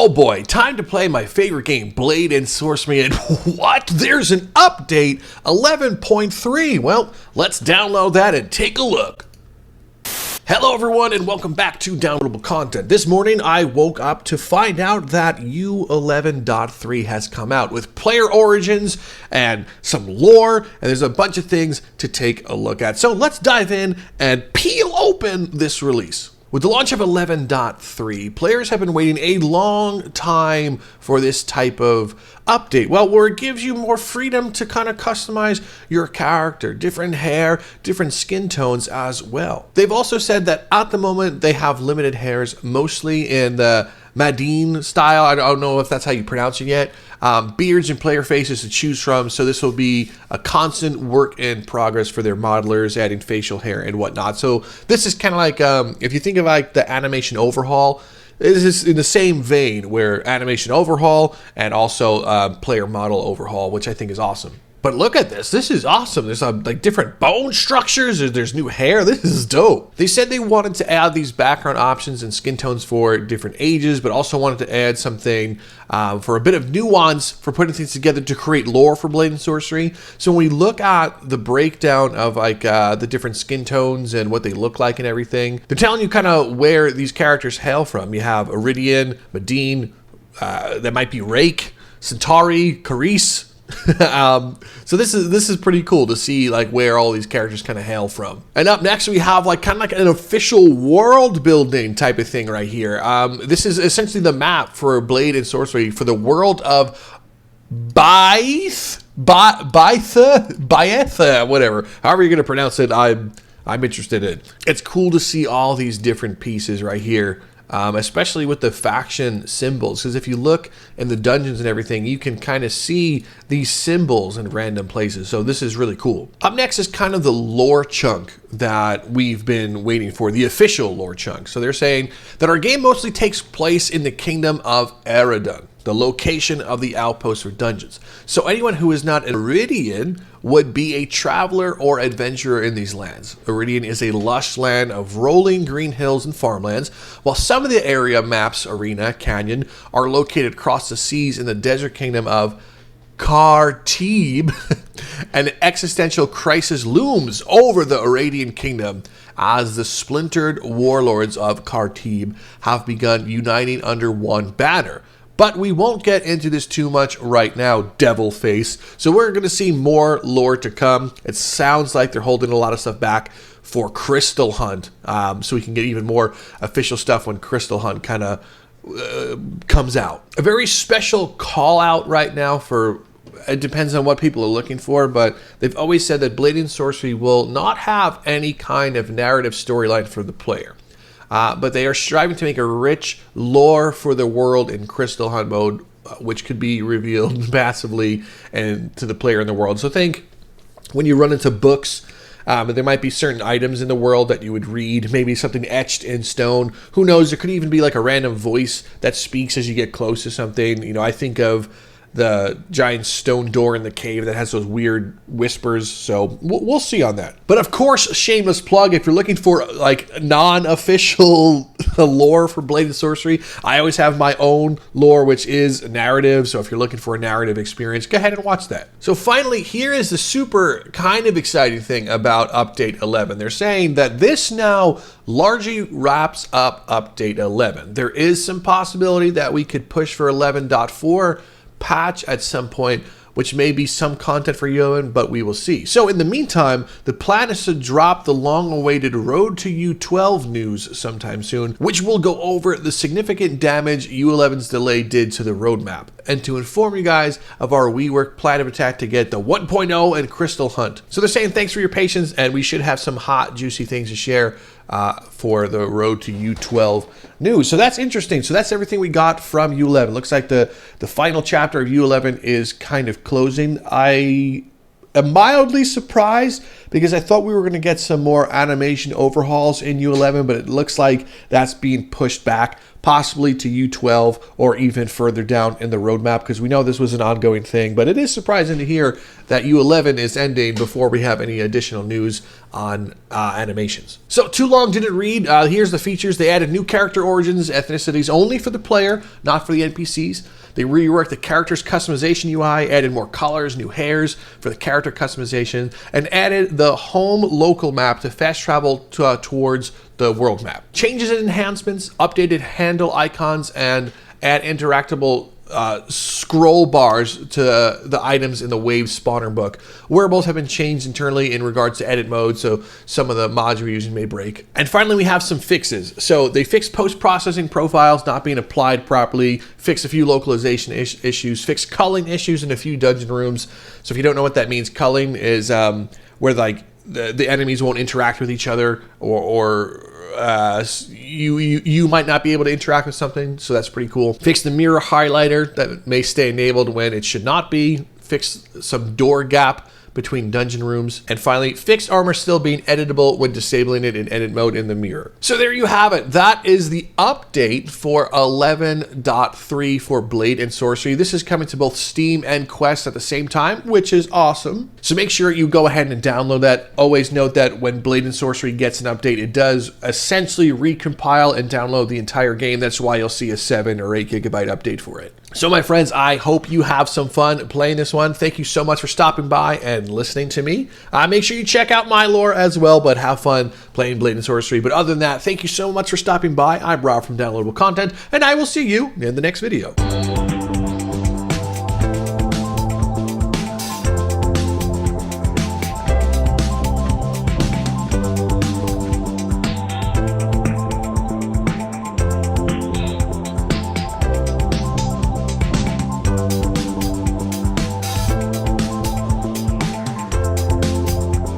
Oh boy, time to play my favorite game, Blade and Sorcery, and what? There's an update, 11.3. Well, let's download that and take a look. Hello everyone and welcome back to Downloadable Content. This morning I woke up to find out that U11.3 has come out with player origins and some lore, and there's a bunch of things to take a look at. So let's dive in and peel open this release. With the launch of 11.3, players have been waiting a long time for this type of update. Well, where it gives you more freedom to kind of customize your character, different hair, different skin tones as well. They've also said that at the moment they have limited hairs, mostly in the Madine style. I don't know if that's how you pronounce it yet. Beards and player faces to choose from, so this will be a constant work in progress for their modelers, adding facial hair and whatnot. So this is kind of like, if you think of like the animation overhaul, this is in the same vein where animation overhaul and also player model overhaul, which I think is awesome. But look at this. This is awesome. There's like different bone structures. There's new hair. This is dope. They said they wanted to add these background options and skin tones for different ages, but also wanted to add something for a bit of nuance for putting things together to create lore for Blade and Sorcery. So when we look at the breakdown of like the different skin tones and what they look like and everything, they're telling you kind of where these characters hail from. You have Iridian, Madine, that might be Rake, Centauri, Carice. So this is pretty cool to see like where all these characters kind of hail from. And up next we have like kind of like an official world building type of thing right here. This is essentially the map for Blade and Sorcery for the world of Baitha, whatever. However you're gonna pronounce it, I'm interested in. It's cool to see all these different pieces right here. Especially with the faction symbols, because if you look in the dungeons and everything, you can kind of see these symbols in random places. So this is really cool. Up next is kind of the lore chunk that we've been waiting for, the official lore chunk. So they're saying that our game mostly takes place in the kingdom of Eredun, the location of the outposts or dungeons. So anyone who is not an Iridian would be a traveler or adventurer in these lands. Iridian is a lush land of rolling green hills and farmlands, while some of the area maps, arena, canyon, are located across the seas in the desert kingdom of Khartib. An existential crisis looms over the Iradian kingdom as the splintered warlords of Khartib have begun uniting under one banner. But we won't get into this too much right now, devil face. So we're going to see more lore to come. It sounds like they're holding a lot of stuff back for Crystal Hunt, so we can get even more official stuff when Crystal Hunt kind of comes out. A very special call out right now for, it depends on what people are looking for, but they've always said that Blade and Sorcery will not have any kind of narrative storyline for the player. But they are striving to make a rich lore for the world in Crystal Hunt mode, which could be revealed massively and to the player in the world. So think when you run into books, there might be certain items in the world that you would read, maybe something etched in stone. Who knows? There could even be like a random voice that speaks as you get close to something. You know, I think of the giant stone door in the cave that has those weird whispers, so we'll see on that. But of course, shameless plug, if you're looking for like non-official lore for Blade and Sorcery, I always have my own lore, which is narrative, so if you're looking for a narrative experience, go ahead and watch that. So finally, here is the super kind of exciting thing about Update 11. They're saying that this now largely wraps up Update 11. There is some possibility that we could push for 11.4 patch at some point, which may be some content for U11, but we will see. So in the meantime, the plan is to drop the long-awaited Road to U12 news sometime soon, which will go over the significant damage U11's delay did to the roadmap, and to inform you guys of our WeWork plan of attack to get the 1.0 and Crystal Hunt. So they're saying thanks for your patience, and we should have some hot, juicy things to share for the Road to U12 news. So that's interesting. So that's everything we got from U11. Looks like the final chapter of U11 is kind of closing. I am mildly surprised because I thought we were going to get some more animation overhauls in U11, but it looks like that's being pushed back, possibly to U12 or even further down in the roadmap, because we know this was an ongoing thing. But it is surprising to hear that U11 is ending before we have any additional news on animations. So too long didn't read. Here's the features. They added new character origins, ethnicities only for the player, not for the NPCs. They reworked the character's customization UI, added more colors, new hairs for the character customization, and added the home local map to fast travel towards the world map. Changes and enhancements, updated handle icons, and add interactable scroll bars to the items in the Wave spawner book. Wearables have been changed internally in regards to edit mode, so some of the mods you're using may break. And finally, we have some fixes. So they fixed post-processing profiles not being applied properly, fixed a few localization issues, fixed culling issues in a few dungeon rooms. So if you don't know what that means, culling is where like the enemies won't interact with each other, or you might not be able to interact with something, so that's pretty cool. Fix the mirror highlighter that may stay enabled when it should not be. Fix some door gap between dungeon rooms. And finally, fixed armor still being editable when disabling it in edit mode in the mirror. So there you have it. That is the update for 11.3 for Blade and Sorcery. This is coming to both Steam and Quest at the same time, which is awesome. So make sure you go ahead and download that. Always note that when Blade and Sorcery gets an update, it does essentially recompile and download the entire game. That's why you'll see a 7 or 8 gigabyte update for it. So my friends, I hope you have some fun playing this one. Thank you so much for stopping by and listening to me. Make sure you check out my lore as well, but have fun playing Blade and Sorcery. But other than that, thank you so much for stopping by. I'm Rob from Downloadable Content, and I will see you in the next video.